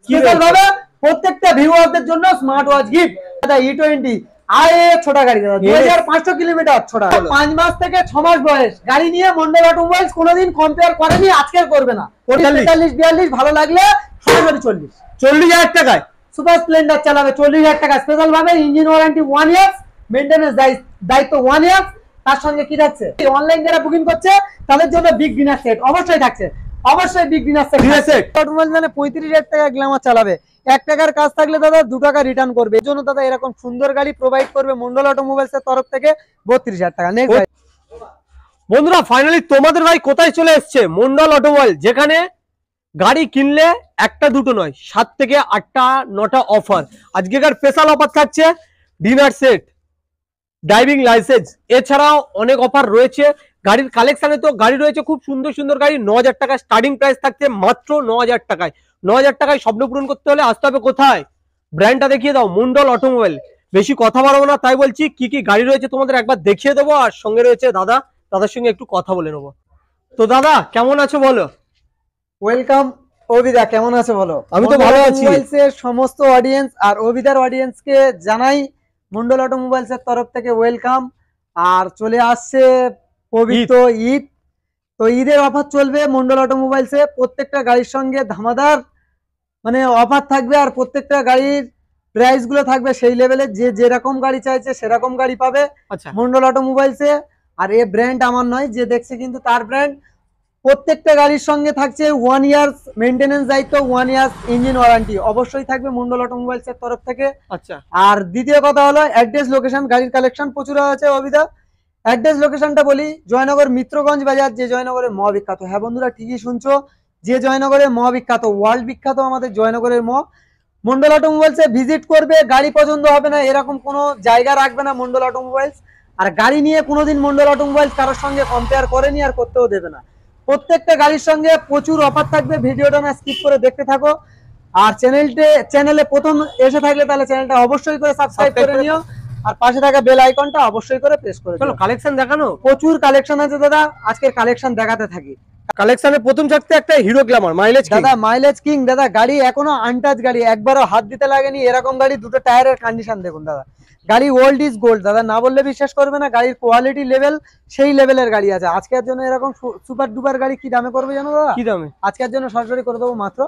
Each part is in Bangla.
স্পেশাল ভাবে প্রত্যেকটা ভিউয়ারদের জন্য স্মার্ট ওয়াচ গিফট। দাদা E20 আয়ে ছোটা গাড়ি দাদা 2500 কিলোমিটার ছোটা 5 মাস থেকে 6 মাস বয়স গাড়ি নিয়ে মন্ডল অটোমোবাইলস কোনোদিন কম্পেয়ার করেনি, আজকের করবে না। 43 42 ভালো লাগলে সরাসরি 40,000 টাকায় সুপার স্প্লেন্ডার চালাবে। 40,000 টাকা স্পেশাল ভাবে ইঞ্জিন ওয়ারেন্টি 1 ইয়ার, মেইনটেনেন্স দায়িত্ব 1 ইয়ার। তার সঙ্গে কি থাকছে, অনলাইন যারা বুকিং করছে তাদের জন্য বিগ ডিনার সেট অবশ্যই থাকছে, অবশ্যই বিগ ডিনার সেট। অটোমোবাইল মানে 35,000 টাকা গ্ল্যামার চালাবে, 1 টাকার কাজ থাকলে দাদা 2 টাকা রিটার্ন করবে। এর জন্য দাদা এরকম সুন্দর গাড়ি প্রোভাইড করবে মন্ডল অটোমোবাইলস এর তরফ থেকে 32,000 টাকা। নেক্সট বন্ধুরা ফাইনালি তোমাদের ভাই কোথায় চলে এসছে, মন্ডল অটোমোবাইল, যেখানে গাড়ি কিনলে একটা দুটো নয় 7 থেকে 8টা 9টা অফার। আজকেকার স্পেশাল অফার থাকছে ডিনার সেট, ড্রাইভিং লাইসেন্স, এছাড়াও অনেক অফার রয়েছে। গাড়ির কালেকশনে তো গাড়ি রয়েছে খুব সুন্দর সুন্দর গাড়ি। 9,000 টাকা স্টার্টিং প্রাইস থাকছে, মাত্র 9,000 টাকায়। 9,000 টাকায় স্বপ্ন পূরণ করতে হলে আসতে হবে কোথায়, ব্র্যান্ডটা দেখিয়ে দাও, মন্ডল অটোমোবাইল। বেশি কথা বাড়াবো না, তাই বলছি কি কি গাড়ি রয়েছে তোমাদের একবার দেখিয়ে দেবো। আর সঙ্গে রয়েছে দাদার সঙ্গে একটু কথা বলে নেবো। তো দাদা কেমন আছো বলো? ওয়েলকাম অভিদা, কেমন আছো বলো? আমি তো ভালো আছি। সমস্ত অডিয়েন্স আর অভিদার অডিয়েন্সকে জানাই মন্ডল অটোমোবাইলস এর তরফ থেকে ওয়েলকাম। আর চলে আসছে পবিত্র ঈদ, তো ঈদের অফার চলবে মন্ডল অটোমোবাইলস এ। প্রত্যেকটা গাড়ির সঙ্গে ধামাদার মানে অফার থাকবে, আর প্রত্যেকটা গাড়ির প্রাইস গুলো থাকবে সেই লেভেলে, যে যেরকম গাড়ি চাইছে সেরকম গাড়ি পাবে মন্ডল অটোমোবাইলস এ। আর এই ব্র্যান্ড আমার নয়, যে দেখছে কিন্তু তার ব্র্যান্ড। প্রত্যেকটা গাড়ির সঙ্গে থাকছে 1 ইয়ার মেইনটেনেন্স দায়িত্ব, 1 ইয়ার ইঞ্জিন ওয়ারেন্টি অবশ্যই থাকবে মন্ডল অটোমোবাইলস এর তরফ থেকে। আচ্ছা, আর দ্বিতীয় কথা হলো অ্যাড্রেস লোকেশন, গাড়ির কালেকশন প্রচুর আছে অভিদা। অ্যাড্রেস লোকেশনটা বলি, জয়নগর মিত্রগঞ্জ বাজার, যে জয়নগরে মহাবিখ্যাত। হ্যাঁ বন্ধুরা ঠিকই শুনছো, যে জয়নগরে মহাবিখ্যাত, ওয়ার্ল্ড বিখ্যাত আমাদের জয়নগরের মন্ডল অটোমোবাইলসে ভিজিট করবে। গাড়ি পছন্দ হবে না এরকম কোনো জায়গা রাখবে না মন্ডল অটোমোবাইলস। আর গাড়ি নিয়ে কোনোদিন মন্ডল অটোমোবাইলস কারোর সঙ্গে কম্পেয়ার করেনি আর করতেও দেবে না। প্রত্যেকটা গাড়ির সঙ্গে প্রচুর অফার থাকবে, ভিডিওটা না স্কিপ করে দেখতে থাকো। আর চ্যানেলে প্রথম এসে থাকলে তাহলে চ্যানেলটা অবশ্যই করে সাবস্ক্রাইব করে নিও, আর পাশে থাকা বেল আইকনটা অবশ্যই করে প্রেস করে দিও। কালেকশন দেখানো প্রচুর কালেকশন আছে দাদা, আজকের কালেকশন দেখাতে থাকি। কালেকশনে প্রথম থাকতে একটা হিরো গ্ল্যামার মাইলেজ দাদা, মাইলেজ কিং দাদা। গাড়ি এখনো আনটাচ গাড়ি, একবারও হাত দিতে লাগেনি এরকম গাড়ি। দুটো টায়ারের কন্ডিশন দেখুন দাদা, গাড়ি ওল্ড ইজ গোল্ড দাদা, না বললে বিশ্বাস করবে না। গাড়ির কোয়ালিটি লেভেল সেই লেভেলের গাড়ি আছে। আজকের জন্য এরকম সুপার ডুপার গাড়ি কি দামে করবে জানো দাদা? কি দামে? আজকের জন্য সরাসরি করে দেবো মাত্র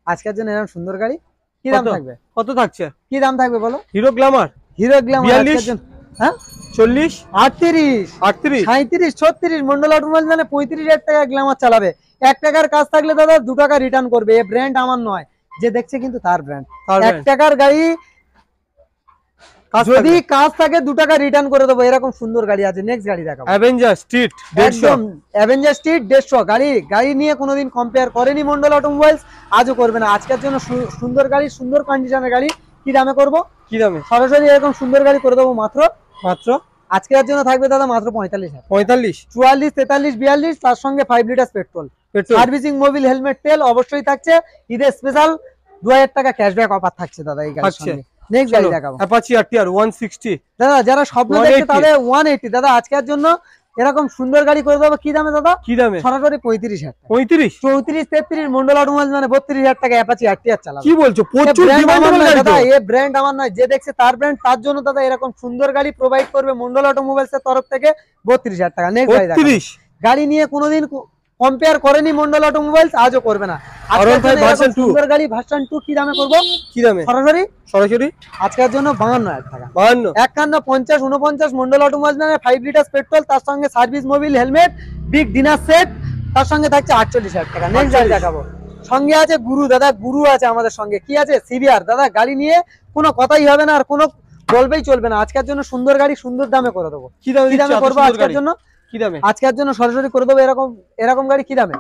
আজকের জন্য এরকম সুন্দর গাড়ি কি দাম থাকবে? কত থাকছে? কি দাম থাকবে বলো? হিরো গ্ল্যামার 40, হ্যাঁ 40, 38, 37, 36 মন্ডল অটোমোবাইল মানে 35,000 টাকা গ্ল্যামার চালাবে। 1 টাকার কাজ থাকলে দাদা 2 টাকা রিটার্ন করবে। এই ব্র্যান্ড আমার নয়, যে দেখছে কিন্তু তার ব্র্যান্ড। 1 টাকার গাড়ি যদি কাজ থাকে 2 টাকা রিটার্ন করে দেবো, এরকম সুন্দর গাড়ি আছে। নেক্সট গাড়ি দেখাবো, অ্যাভেঞ্জার স্ট্রিট 150। গাড়ি নিয়ে কোনোদিন কম্পেয়ার করেনি মন্ডল অটোমোবাইলস, আজও করবে না। আজকের জন্য সুন্দর গাড়ি, সুন্দর কন্ডিশনের গাড়ি কি দামে করবো? কি দামে? সরাসরি এরকম সুন্দর গাড়ি করে দেবো মাত্র আজকের জন্য থাকবে দাদা মাত্র 45,000। 45, 44, 43, 42, তার সঙ্গে 5 litre petrol, servicing, Mobil, helmet, তেল অবশ্যই থাকছে। ঈদের স্পেশাল 2,000 টাকা ক্যাশব্যাক অফার থাকছে দাদা এই গাড়ির সঙ্গে। নেক্সট গাড়ি দেখাবো, অ্যাপাচি আরটিআর 160 দাদা। যারা স্বপ্ন দেখছে তাদের 180 দাদা। আজকের জন্য এরকম সুন্দর গাড়ি করে দেবো কি দামে দাদা? কি দামে? সরাসরি 35,000, 35, 34, 33 মন্ডল অটোমোবাইল মানে 32,000 টাকা অ্যাপাচি আরটিআর চালাবে। কি বলছো? প্রচুর ডিমান্ডেবল গাড়ি দাদা, এই ব্র্যান্ড আমার নয়, যে দেখছে তার ব্র্যান্ড। তার জন্য দাদা এরকম সুন্দর গাড়ি প্রোভাইড করবে মন্ডল অটোমোবাইলস এর তরফ থেকে 32,000 টাকা। নেক্সট গাড়ি দেখাবো, গাড়ি নিয়ে কোনোদিন কম্পেয়ার করেনি মন্ডল অটোমোবাইলস, আজও করবে না। সুন্দর গাড়ি ভার্সন 2 কি দামে করবো? কি দামে? সরাসরি আজকের জন্য 52,000 টাকা। 52, 51, 50, 49 মন্ডল অটোমোবাইলস মানে 5 লিটার পেট্রোল, তার সঙ্গে service, Mobil, helmet, big dinner set, তার সঙ্গে থাকছে 48,000 টাকা। নেক্সট গাড়ি দেখাবো, সঙ্গে আছে গুরু দাদা। গুরু আছে আমাদের সঙ্গে, কি আছে? সিভিআর দাদা। গাড়ি নিয়ে কোনো কথাই হবে না, আর কোনো বলবেই চলবে না। আজকের জন্য সুন্দর গাড়ি সুন্দর দামে করে দেবো। কি দামে করবো আজকের জন্য? কি দামে? আজকের জন্য সরাসরি করে দেবো এরকম গাড়ি কি দামে?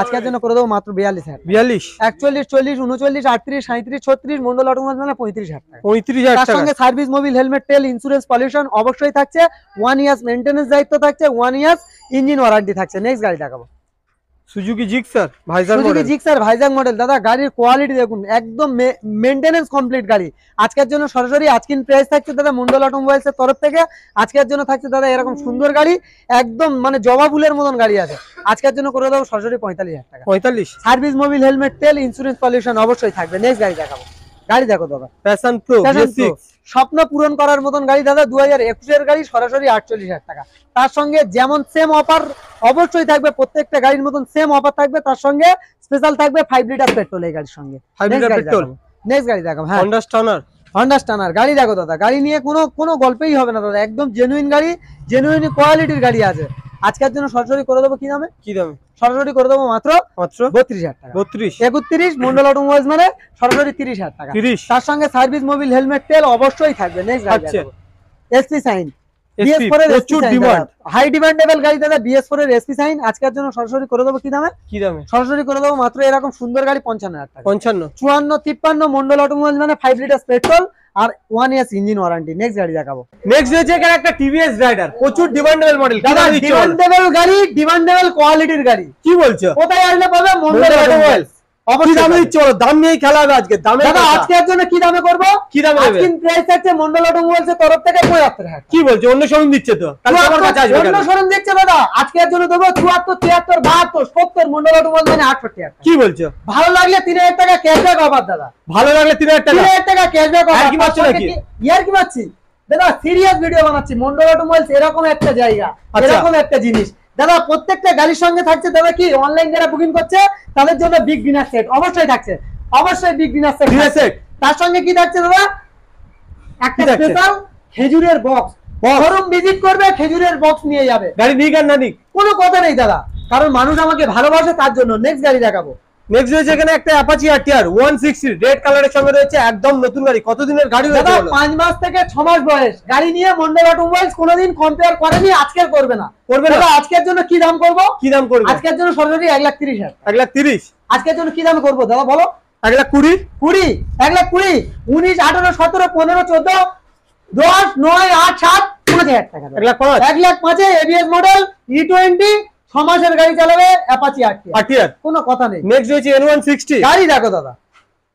আজকের জন্য করে দেবো মাত্র 42,000। 42, 41, 40, 39, 38, 37, 36 মন্ডল অটোমোবাইল মানে 35,000 টাকা। 35,000 তার সঙ্গে সার্ভিস, মোবিল, হেলমেট, তেল, ইন্স্যুরেন্স, পলিউশন অবশ্যই থাকছে। 1 ইয়ার মেইনটেনেন্স দায়িত্ব থাকছে, 1 ইয়ার ইঞ্জিন ওয়ারেন্টি থাকছে। নেক্সট গাড়ি দেখাবো, Suzuki Gixxer visor Suzuki model. Gixxer Vizag model দাদা, গাড়ির কোয়ালিটি দেখুন, একদম মেইনটেনেন্স কমপ্লিট গাড়ি। আজকের জন্য সরাসরি আজকিন প্রাইস থাকছে দাদা মন্ডল অটোমোবাইলস এর তরফ থেকে। আজকের জন্য থাকছে দাদা এরকম সুন্দর গাড়ি, একদম মানে জবা ফুলের মতন গাড়ি আছে। আজকের জন্য করে দেবো সরাসরি 45,000 টাকা। 45। সার্ভিস, মোবিল, হেলমেট, তেল, ইন্স্যুরেন্স, পলিউশন অবশ্যই থাকবে। নেক্সট গাড়ি দেখাবো, গাড়ি দেখো দাদা, প্যাশন প্রো B6, স্বপ্ন পূরণ করার মতন গাড়ি দাদা, 2021 এর গাড়ি, সরাসরি 48,000 টাকা। তার সঙ্গে যেমন সেম অফার অবশ্যই থাকবে, প্রত্যেকটা গাড়ির মতন সেম অফার থাকবে, তার সঙ্গে স্পেশাল থাকবে 5 লিটার পেট্রোল এই গাড়ির সঙ্গে। 5 লিটার পেট্রোল। নেক্সট গাড়ি দেখাবো, হ্যাঁ হন্ডা স্টানার। হন্ডা স্টানার গাড়ি দেখো দাদা, গাড়ি নিয়ে কোনো গল্পই হবে না দাদা, একদম জেনুইন গাড়ি, জেনুইন কোয়ালিটির গাড়ি আছে। আজকের জন্য সরাসরি করে দেবো কি দামে? কি দামে? সরাসরি করে দেবো মাত্র 32,000 টাকা। 32, 31 মন্ডল অটোমোবাইলস মানে সরাসরি 30,000 টাকা। 30। তার সঙ্গে সার্ভিস, মোবিল, হেলমেট, তেল অবশ্যই থাকবে। নেক্সট গাড়ি আচ্ছা। দেখাবো, এসপি সাইন SP প্রচুর ডিমান্ড, হাই ডিমান্ডেবল গাড়ি দাদা, BS4 এর এসপি সাইন। আজকের জন্য সরাসরি করে দেবো কি দামে? কি দামে? সরাসরি করে দেবো মাত্র এরকম সুন্দর গাড়ি 55,000 টাকা। 55, 54, 53 মন্ডল অটোমোবাইলস মানে 5 লিটার পেট্রোল আর 1 ইয়ার্স ইঞ্জিন ওয়ারেন্টি। নেক্সট গাড়ি দেখাবো, নেক্সট হচ্ছে এখানে একটা টিভিএস রাইডার, প্রচুর ডিমান্ডেবল মডেল। দাদা ডিমান্ডেবল গাড়ি, ডিমান্ডেবল কোয়ালিটির গাড়ি। কি বলছো? কোথায় আসলে পাবে? মন্ডল অটোমোবাইলস। অবশ্যই দামে দিচ্ছি, বলো দাম নিয়েই খেলা হবে আজকে। দামে দাদা আজকের জন্য কি দামে করব? কি দামে দেবে? আজকের প্রাইস থাকছে মন্ডল অটোমোবাইলস এর তরফ থেকে 75,000। কি বলছো? অন্য শোরুম দিচ্ছে তো, তাহলে আমার কাছে আসবে কেন? অন্য শোরুম দিচ্ছে দাদা, আজকের জন্য দেবো 74, 73, 72, 70 মন্ডল অটোমোবাইলস মানে 68,000 টাকা। কি বলছো? ভালো লাগলে 3,000 টাকা ক্যাশব্যাক অফার দাদা। ভালো লাগলে 3,000 টাকা। 3,000 টাকা ক্যাশব্যাক অফার। আর কি মারছো নাকি? ইয়ার কি মারছি দাদা, সিরিয়াস ভিডিও বানাচ্ছি। মন্ডল অটোমোবাইলস এরকম একটা জায়গা, এরকম একটা জিনিস দাদা, প্রত্যেকটা গাড়ির সঙ্গে থাকছে দাদা কি, অনলাইন যারা বুকিং করছে তাদের জন্য বিগ ডিনার সেট অবশ্যই থাকছে, অবশ্যই বিগ ডিনার সেট। তার সঙ্গে কি থাকছে দাদা? একটা স্পেশাল খেজুরের বক্স। শোরুম ভিজিট করবে, খেজুরের বক্স নিয়ে যাবে। গাড়ি নিক আর না নিক কোনো কথা নেই দাদা, কারণ মানুষ আমাকে ভালোবাসে তার জন্য। নেক্সট গাড়ি দেখাবো, নেক্সট রয়েছে এখানে একটা অ্যাপাচি RTR 160 রেড কালারের সঙ্গে রয়েছে, একদম নতুন গাড়ি। কতদিনের গাড়ি হয়েছে দাদা বলো? 5 মাস থেকে 6 মাস বয়স গাড়ি নিয়ে মন্ডল অটোমোবাইলস কোনোদিন কম্পেয়ার করেনি, আজকে করবে না। দাদা আজকের জন্য কি দাম করব? কি দাম করবে? আজকের জন্য সরাসরি 1,30,000। 1,30,000। আজকের জন্য কি দাম করব দাদা বলো? 1,20,000। 20, 1,20,000, 19, 18, 17, 15, 14, 10, 9, 8, 7, 5,000 টাকা। 1,05,000। 1,05,000 ABS মডেল E20 6 মাসের গাড়ি চালাবে, অ্যাপাচি RTR, কোনো কথা নেই। নেক্সট রয়েছে N160 গাড়ি দেখো দাদা,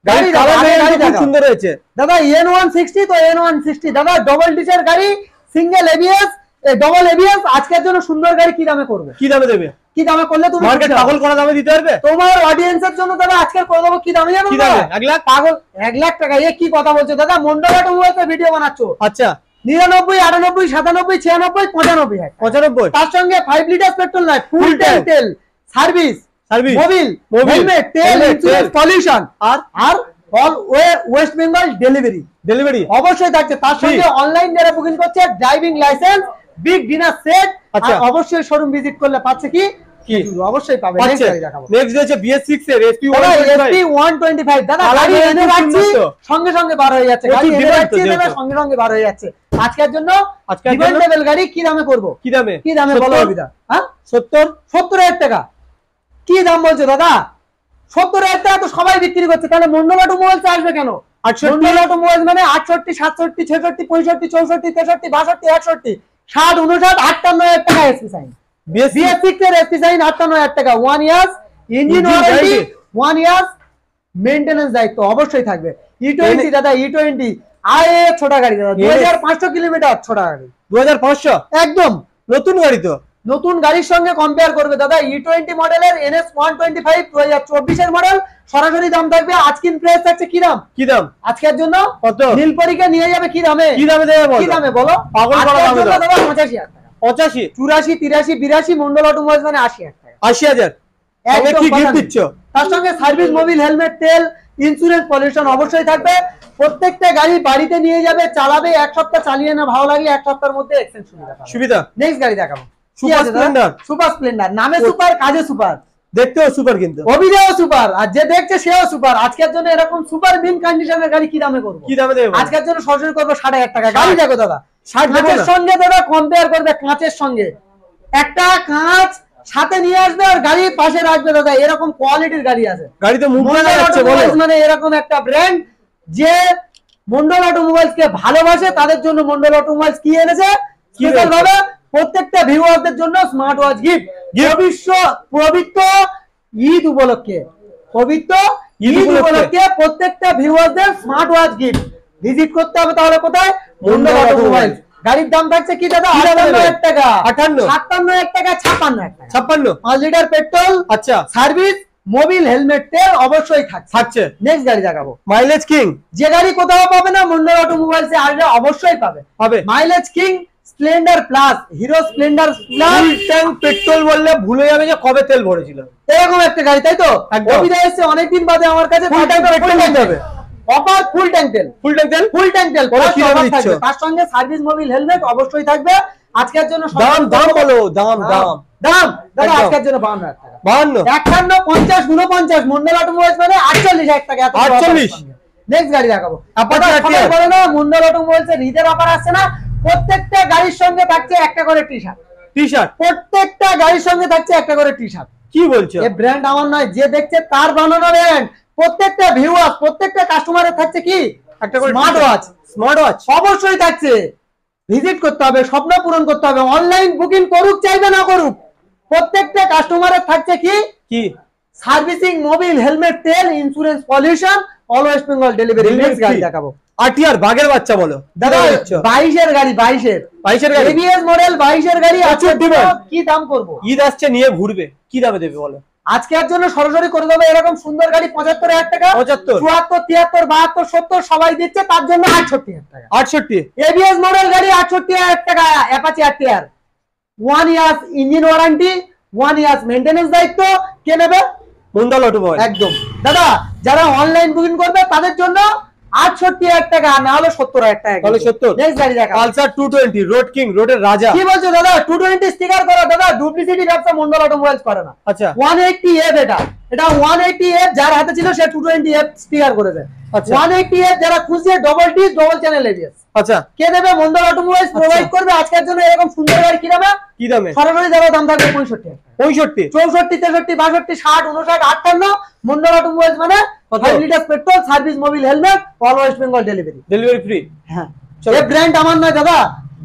গাড়ি খুব সুন্দর হয়েছে দাদা। N160 তো N160 দাদা, ডবল ডিসের গাড়ি, সিঙ্গেল ABS, ডবল ABS। আজকের জন্য সুন্দর গাড়ি কি দামে করবে? কি দামে দেবে? কি দামে করলে তুমি মার্কেট পাগল করা দামে দিতে পারবে? তোমার অডিয়েন্সের জন্য দাদা আজকের করে দেবো কি দামে জানো? কি দামে? 1 লাখ? পাগল 1 লাখ টাকা। এ কি কথা বলছো দাদা? মন্ডল অটোমোবাইলসে ভিডিও বানাচ্ছো। আচ্ছা 99, 98, 97, 96, 95,000। 95। তার সঙ্গে 5 লিটার পেট্রোল নয়, ফুল তেল, সার্ভিস, মোবিল, হেলমেট, তেল, ইন্স্যুরেন্স, পলিউশন আর অল ওয়েস্ট বেঙ্গল ডেলিভারি অবশ্যই থাকছে। তার সঙ্গে অনলাইন যারা বুকিং করছে driving licence, big dinner set. আচ্ছা অবশ্যই শোরুম ভিজিট করলে পাচ্ছে কি অবশ্যই পাবে। নেক্সট রয়েছে BS6 এর SP 125 দাদা, গাড়ি এনে রাখছি সঙ্গে সঙ্গে বার হয়ে যাচ্ছে, গাড়ি এনে রাখছি দাদা সঙ্গে সঙ্গে বার হয়ে যাচ্ছে। আজকের জন্য ডিমান্ডেবল গাড়ি কি দামে করব? কি দামে? কি দামে বলো অবিদা? হ্যাঁ 70,000 টাকা। কি দাম বলছো দাদা? 70,000 টাকা তো সবাই বিক্রি করছে, তাহলে মন্ডল অটোমোবাইলস আসবে কেন? মন্ডল অটোমোবাইলস মানে 68, 67, 66, 65, 64, 63, 62, 61, 60, 59, 58,000 টাকা এসপি সাইন। BS6 এর এসপি সাইন 58,000 টাকা। 1 years engine warranty, 1 years maintenance দায়িত্ব অবশ্যই থাকবে। E20 দাদা, E20 আয়ে ছোট গাড়ি দাদা, 2500 কিলোমিটার ছোট গাড়ি। 2500 একদম নতুন গাড়ি তো, নতুন গাড়ির সঙ্গে কম্পেয়ার করবে দাদা। E20 মডেলের NS 125 2024 এর মডেল, সরাসরি দাম থাকবে আজকিন প্রাইস থাকছে কি দাম? কি দাম আজকের জন্য কত? নীলপরীকে নিয়ে যাবে কি দামে? কি দামে দেবে বলো? কি দামে বলো? পাগল করা দামে দাদা 85,000 টাকা। 85, 84, 83, 82 মন্ডল অটোমোবাইলস মানে 80,000 টাকা। 80,000। তবে কি গিফট দিচ্ছ? তার সঙ্গে সার্ভিস, মোবিল, হেলমেট, তেল, ইন্স্যুরেন্স, পলিউশন অবশ্যই থাকবে। প্রত্যেকটা গাড়ি বাড়িতে নিয়ে যাবে, চালাবে, 1 সপ্তাহ চালিয়ে না ভালো লাগে 1 সপ্তাহের মধ্যে এক্সচেঞ্জ সুবিধা। নেক্সট গাড়ি দেখাবো, সুপার স্প্লেন্ডার। সুপার স্প্লেন্ডার নামে সুপার, কাজে সুপার, দেখতেও সুপার, কিন্তু অভিনয়ও সুপার, আর যে দেখছে সেও সুপার। আজকের জন্য এরকম সুপার বিন কন্ডিশনের গাড়ি কি দামে করবো? কি দামে দেবে? আজকের জন্য সরাসরি করবো 60,000 টাকা। গাড়ি দেখো দাদা, 60 কাঁচের সঙ্গে দাদা কম্পেয়ার করবে, কাঁচের সঙ্গে একটা কাঁচ সাথে নিয়ে আসবে আর গাড়ি পাশে রাখবে দাদা, এরকম কোয়ালিটির গাড়ি আছে। গাড়ি তো মুখ দেখা যাচ্ছে বলো, মানে এরকম একটা ব্র্যান্ড যে মন্ডল অটোমোবাইলস কে ভালোবাসে তাদের জন্য মন্ডল অটোমোবাইলস কি এনেছে স্পেশাল ভাবে প্রত্যেকটা ভিউয়ারদের জন্য স্মার্ট ওয়াচ গিফট। পবিত্র ঈদ উপলক্ষে, পবিত্র ঈদ উপলক্ষে প্রত্যেকটা ভিউয়ারদের স্মার্ট ওয়াচ গিফট। ভিজিট করতে হবে তাহলে কোথায়? মন্ডল অটোমোবাইলস। গাড়ির দাম থাকছে কি দাদা? 58,000 টাকা, 57,000 টাকা, 56,000 টাকা, 56, 5 লিটার পেট্রোল। আচ্ছা, সার্ভিস, মোবিল, হেলমেট, তেল অবশ্যই থাকছে। নেক্সট গাড়ি দেখাবো, মাইলেজ কিং। যে গাড়ি কোথাও পাবে না, মন্ডল অটোমোবাইলসে আসলে অবশ্যই পাবে। Mileage king, Splendor plus, hero Splendor plus. Full tank petrol বললে ভুলে যাবে যে কবে তেল ভরেছিল, এরকম একটা গাড়ি, তাই তো? অভিদা এসছে অনেকদিন বাদে আমার কাছে, ফুল ট্যাঙ্ক পেট্রোল নিতে হবে। অফার ফুল ট্যাঙ্ক তেল, ফুল ট্যাঙ্ক তেল, ফুল ট্যাঙ্ক তেল কি দাম দিচ্ছ? তার সঙ্গে সার্ভিস, মোবিল, হেলমেট অবশ্যই থাকবে। আজকের জন্য দাম বলো, দাম দাদা আজকের জন্য 52,000 টাকা। 52, 51, 50, 49 মন্ডল অটোমোবাইলস মানে 48,000 টাকা। 48। নেক্সট গাড়ি দেখাবো, আপাতত সবাই বলে না মন্ডল অটোমোবাইলস এর ঈদের অফার আসছে না, প্রত্যেকটা গাড়ির সঙ্গে থাকছে একটা করে টি-শার্ট। প্রত্যেকটা গাড়ির সঙ্গে থাকছে একটা করে টি-শার্ট। কি বলছো? এই ব্র্যান্ড আমার নয়, যে দেখছে তার বানানো ব্র্যান্ড। প্রত্যেকটা ভিউয়ার, প্রত্যেকটা কাস্টমারের থাকছে কি একটা করে স্মার্ট ওয়াচ। স্মার্ট ওয়াচ অবশ্যই থাকছে। ভিজিট করতে হবে, স্বপ্ন পূরণ করতে হবে। অনলাইন বুকিং করুক চাইবে না করুক, প্রত্যেকটা কাস্টমারের থাকছে কি কি সার্ভিসিং, মোবিল, হেলমেট, তেল, insurance, pollution, all West Bengal delivery. Next গাড়ি দেখাবো, আরটিআর বাগের বাচ্চা বলো দাদা 22 এর গাড়ি, 22 এর গাড়ি, এবিএস মডেল 22 এর গাড়ি। প্রচুর ডিমান্ড। কি দাম করব? ঈদ আসছে, নিয়ে ঘুরবে, কি দামে দেবে বলো? আজকের জন্য সরাসরি করে দেবো এরকম সুন্দর গাড়ি 75,000 টাকা, 75, 74, 73, 72, 70 সবাই দিচ্ছে, তার জন্য 68,000 টাকা। 68 এবিএস মডেল গাড়ি 68,000 টাকা। Apache RTR, 1 years engine warranty, 1 years maintenance দায়িত্ব। কে নেবে? মন্ডল অটোমোবাইল। একদম দাদা, যারা অনলাইন বুকিং করবে তাদের জন্য 68,000 টাকা, না হলে 70,000 টাকা। তাহলে 70। নেক্সট গাড়ি দেখা, পালসার 220 রোড কিং, রোডের রাজা। কি বলছো দাদা? 220 স্টিকার করা দাদা, ডুপ্লিসিটি ব্যবসা মন্ডল অটোমোবাইলস করে না। আচ্ছা, 180F, এটা 180F যার হাতে ছিল সে 220F স্টিকার করেছে। আচ্ছা, 180F যারা খুঁজছে, double T double channel ABS. আচ্ছা, কে দেবে? মন্ডল অটোমোবাইলস প্রোভাইড করবে। আজকের জন্য এরকম সুন্দর গাড়ি কি দামে? কি দামে? সরাসরি দেওয়ার দাম থাকবে 65, 65, 64, 63, 62, 60, 59, 58। মন্ডল অটোমোবাইলস মানে 5 litre petrol, service, Mobil, helmet, all West Bengal delivery. Delivery free. হ্যাঁ, এই ব্র্যান্ড আমার নয় দাদা,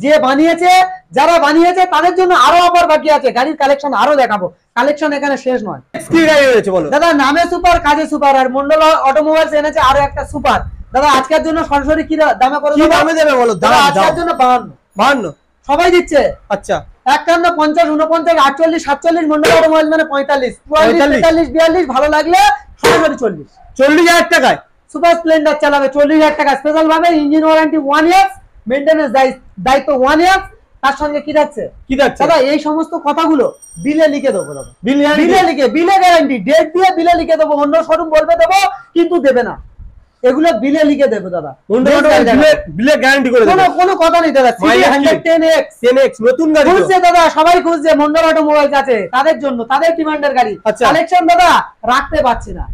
যে বানিয়েছে, যারা বানিয়েছে তাদের জন্য আরো অফার বাকি আছে। গাড়ির কালেকশন আরো দেখাবো, কালেকশন এখানে শেষ নয়। কি গাড়ি রয়েছে বলো দাদা? নামে সুপার, কাজে সুপার, আর মন্ডল অটোমোবাইলস এনেছে আরো একটা সুপার। দাদা আজকের জন্য সরাসরি কি দামে করে? কি দামে দেবে বলো? দাদা আজকের জন্য 52 সবাই দিচ্ছে। আচ্ছা, 51, 50, 49, 48, 47 মন্ডল অটোমোবাইলস মানে 45, 44, 43, 42 ভালো লাগলে সরাসরি 40,000 টাকায় সুপার স্প্লেন্ডার চালাবে। 40,000 টাকা স্পেশাল ভাবে, ইঞ্জিন ওয়ারেন্টি 1 ইয়ার্স, মেইনটেনেন্স দায়িত্ব 1 ইয়ার্স। তার সঙ্গে কি যাচ্ছে? কি যাচ্ছে দাদা? এই সমস্ত কথাগুলো বিলে লিখে দেবো দাদা, বিলে বিলে গ্যারান্টি, ডেট দিয়ে বিলে লিখে দেবো। অন্য শোরুম বলবে দেবো, কিন্তু দেবে না, এগুলো বিলে লিখে দেবে দাদা। বিলে গ্যারান্টি করে দেবে, কোনো কথা নেই দাদা। 10X নতুন গাড়ি খুঁজছে দাদা, সবাই খুঁজছে মন্ডল অটোমোবাইলস আছে তাদের জন্য, তাদের ডিমান্ডের গাড়ি। কালেকশন দাদা রাখতে পারছি না,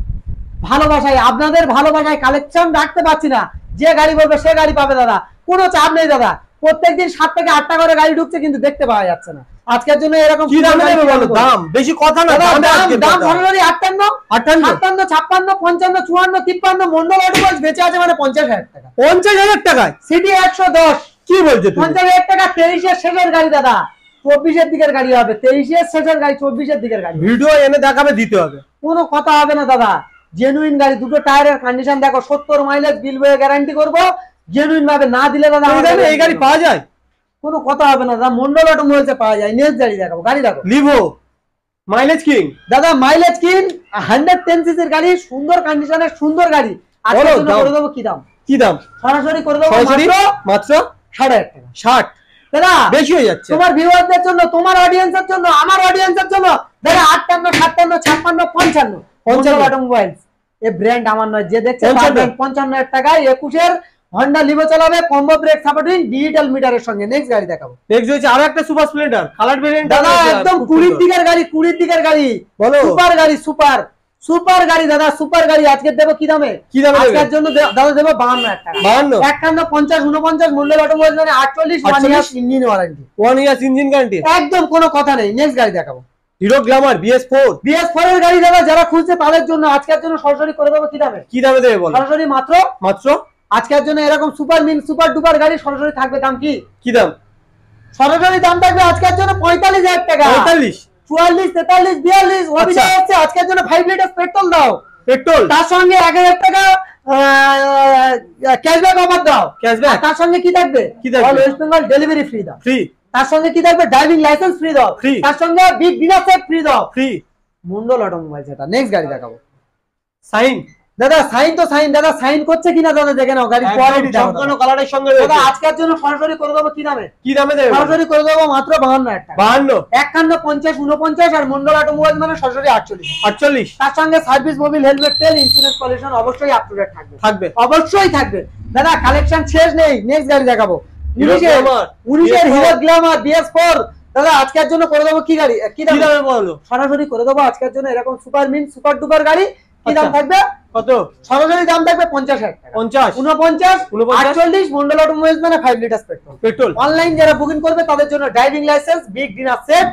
ভালোবাসায়, আপনাদের ভালোবাসায় কালেকশন রাখতে পারছি না। যে গাড়ি বলবে সে গাড়ি পাবে দাদা, কোনো চাপ নেই দাদা। প্রত্যেকদিন 7 থেকে 8টা করে গাড়ি ঢুকছে, কিন্তু দেখতে পাওয়া যাচ্ছে না। আজকের জন্য এরকম কি দাম নেবে বলো? দাম বেশি কথা না, দাম সরাসরি 58, 57, 56, 55, 54, 53 মন্ডল অটোমোবাইলস বেঁচে আছে মানে 50,000 টাকা। 50,000 টাকায় সিটি 110। কি বলছো তুমি? 50,000 টাকা 23 এর শেষের গাড়ি দাদা, 24 এর দিকের গাড়ি হবে। 23 এর শেষের গাড়ি, 24 এর দিকের গাড়ি। ভিডিও এনে দেখাবে, দিতে হবে, কোনো কথা হবে না দাদা। জেনুইন গাড়ি, দুটো টায়ারের কন্ডিশন দেখো, 70 মাইলেজ বিল বয়ে গ্যারান্টি করবো জেনুইন ভাবে। না দিলে দাদা এই গাড়ি পাওয়া যায়? কোনো কথা হবে না দাদা, মন্ডল অটোমোবাইলসে পাওয়া যায়। নেক্সট গাড়ি দেখাবো, গাড়ি দেখো লিভো মাইলেজ কিং দাদা, মাইলেজ কিং 110 সিসির গাড়ি, সুন্দর কন্ডিশনের সুন্দর গাড়ি। আজকের জন্য করে দেবো কি দাম? কি দাম? সরাসরি করে দেবো মাত্র 60,000 টাকা। 60 দাদা বেশি হয়ে যাচ্ছে। তোমার ভিউয়ারদের জন্য, তোমার অডিয়েন্সের জন্য, আমার অডিয়েন্সের জন্য দাদা 58, 57, 56, 55 মন্ডল অটোমোবাইলস। এই ব্র্যান্ড আমার নয়, যে দেখছে 55,000 টাকায় 21 এর হন্ডা লিভো চালাবে, কম্বো ব্রেক সাপোর্টিং, ডিজিটাল মিটারের সঙ্গে। নেক্সট গাড়ি দেখাবো, নেক্সট হচ্ছে আরো একটা সুপার স্প্লেন্ডার কালার ভেরিয়েন্ট দাদা, একদম 20 দিকের গাড়ি, 20 দিকের গাড়ি, বলো সুপার গাড়ি, সুপার গাড়ি দাদা, সুপার গাড়ি। আজকে দেবো কি দামে? কি দামে? আজকের জন্য দাদা দেবো 52,000 টাকা। 52, 51, 50, 49 মন্ডল অটোমোবাইলস মানে 48, 1 years engine warranty, 1 years engine guarantee, একদম কোনো কথা নেই। নেক্সট গাড়ি দেখাবো, হিরো গ্ল্যামার BS4 এর গাড়ি দাদা, যারা খুঁজছে তাদের জন্য আজকের জন্য সরাসরি করে দেবো কি দামে? কি দামে দেবে বলো? সরাসরি মাত্র আজকের জন্য এরকম সুপার মিন সুপার ডুপার গাড়ি সরাসরি থাকবে। দাম কি? কি দাম? সরাসরি দাম থাকবে আজকের জন্য 45,000 টাকা। 44 43 42 অভিযোগ হচ্ছে আজকের জন্য 5 লিটার পেট্রোল দাও, পেট্রোল তার সঙ্গে 1000 টাকা ক্যাশব্যাক অফার দাও। ক্যাশব্যাক তার সঙ্গে কি থাকবে? All West Bengal delivery free দাও। ফ্রি। তার সঙ্গে কি থাকবে? ড্রাইভিং লাইসেন্স ফ্রি দাও। ফ্রি। তার সঙ্গে বিগ ডিনার সেট ফ্রি দাও। ফ্রি। মন্ডল অটোমোবাইলস। এটা নেক্সট গাড়ি দেখাবো। সাইন দাদা সাইন তো সাইন, দাদা সাইন করছে কিনা দাদা দেখে নাও, গাড়ি কোয়ালিটি দেখো। সম্পূর্ণ কালারের সঙ্গে দাদা আজকের জন্য সরাসরি করে দেবো কি দামে? কি দামে দেবে? সরাসরি করে দেবো মাত্র 52,000 টাকা। 52 51 50 49 আর মন্ডল অটোমোবাইল মানে সরাসরি 48। 48। তার সঙ্গে সার্ভিস, মোবিল, হেলমেট, তেল, ইন্স্যুরেন্স পলিউশন অবশ্যই আপ টু ডেট থাকবে। অবশ্যই থাকবে। দাদা কালেকশন শেষ নেই, নেক্সট গাড়ি দেখাবো। 19 হিরো গ্ল্যামার BS4। দাদা আজকের জন্য করে দেবো কি গাড়ি? কি দামে বলো? সরাসরি করে দেবো আজকের জন্য এরকম সুপার মিন সুপার ডুপার গাড়ি। কি দাম থাকবে? কত? সরাসরি দাম থাকবে 50,000 টাকা। 50 49 48 মন্ডল অটোমোবাইলস মানে 5 লিটার পেট্রোল। অনলাইন যারা বুকিং করবে তাদের জন্য driving licence, big dinner set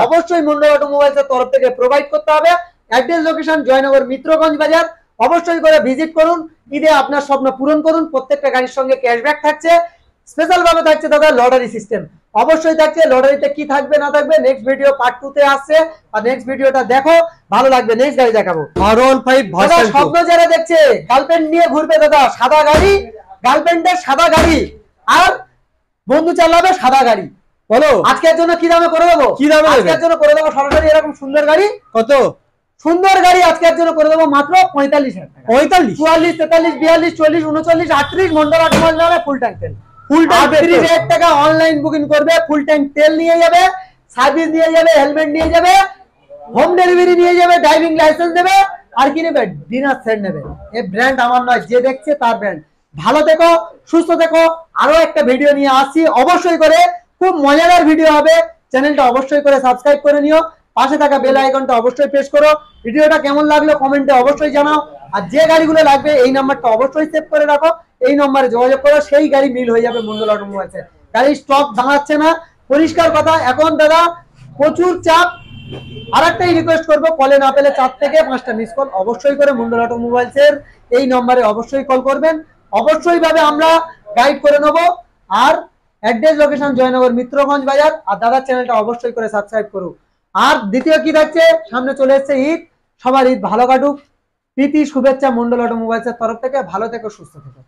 অবশ্যই মন্ডল অটোমোবাইলস এর তরফ থেকে প্রোভাইড করতে হবে। অ্যাড্রেস লোকেশন জয়নগর মিত্রগঞ্জ বাজার। অবশ্যই করে ভিজিট করুন, ঈদে আপনার স্বপ্ন পূরণ করুন। প্রত্যেকটা গাড়ির সঙ্গে ক্যাশব্যাক থাকছে, স্পেশাল ভাবে থাকছে দাদা লটারি সিস্টেম অবশ্যই থাকছে। লটারিতে কি থাকবে না থাকবে নেক্সট ভিডিও পার্ট 2 তে আসছে, আর নেক্সট ভিডিওটা দেখো, ভালো লাগবে। নেক্সট গাড়ি দেখাবো R15 ভার্সন 2। স্বপ্ন যারা দেখছে গার্লফ্রেন্ড নিয়ে ঘুরবে দাদা, সাদা গাড়ি, গার্লফ্রেন্ডের সাদা গাড়ি আর বন্ধু চালাবে সাদা গাড়ি। বলো আজকের জন্য কি দামে করে দেবো? কি দামে আজকের জন্য করে দেবো? সরাসরি এরকম সুন্দর গাড়ি। কত সুন্দর গাড়ি আজকের জন্য করে দেবো মাত্র 45,000 টাকা। 45 44 43 42 40 39 38 মন্ডল অটোমোবাইল নামে ফুল ট্যাঙ্ক তেল। ফুল ট্যাঙ্ক 38,000 টাকা অনলাইন বুকিং করবে, ফুল ট্যাঙ্ক তেল নিয়ে যাবে, সার্ভিস নিয়ে যাবে, হেলমেট নিয়ে যাবে, হোম ডেলিভারি নিয়ে যাবে, ড্রাইভিং লাইসেন্স দেবে, আর কি নেবে? ডিনার সেট নেবে। এই ব্র্যান্ড আমার নয়, যে দেখছে তার ব্র্যান্ড। ভালো থেকো, সুস্থ থেকো। আরো একটা ভিডিও নিয়ে আসছি অবশ্যই করে, খুব মজাদার ভিডিও হবে। চ্যানেলটা অবশ্যই করে সাবস্ক্রাইব করে নিও, পাশে থাকা বেল আইকনটা অবশ্যই প্রেস করো। ভিডিওটা কেমন লাগলো কমেন্টে অবশ্যই জানাও। আর যে গাড়িগুলো লাগবে এই নাম্বারটা অবশ্যই সেভ করে রাখো, এই নম্বরে যোগাযোগ করো, সেই গাড়ি মিল হয়ে যাবে মন্ডল অটোমোবাইলসে। গাড়ির স্টক দাঁড়াচ্ছে না, পরিষ্কার কথা। এখন দাদা প্রচুর চাপ। আর একটাই রিকোয়েস্ট করবো, কলে না পেলে 4 থেকে 5টা মিস কল অবশ্যই করে মন্ডল অটোমোবাইলসের এই নম্বরে অবশ্যই কল করবেন। অবশ্যই ভাবে আমরা গাইড করে নেবো। আর অ্যাড্রেস লোকেশন জয়নগর মিত্রগঞ্জ বাজার। আর দাদার চ্যানেলটা অবশ্যই করে সাবস্ক্রাইব করুন। আর দ্বিতীয় কি থাকছে, সামনে চলে এসছে ঈদ। সবার ঈদ ভালো কাটুক, প্রীতি শুভেচ্ছা মন্ডল অটোমোবাইলসের তরফ থেকে। ভালো থেকো, সুস্থ থেকো।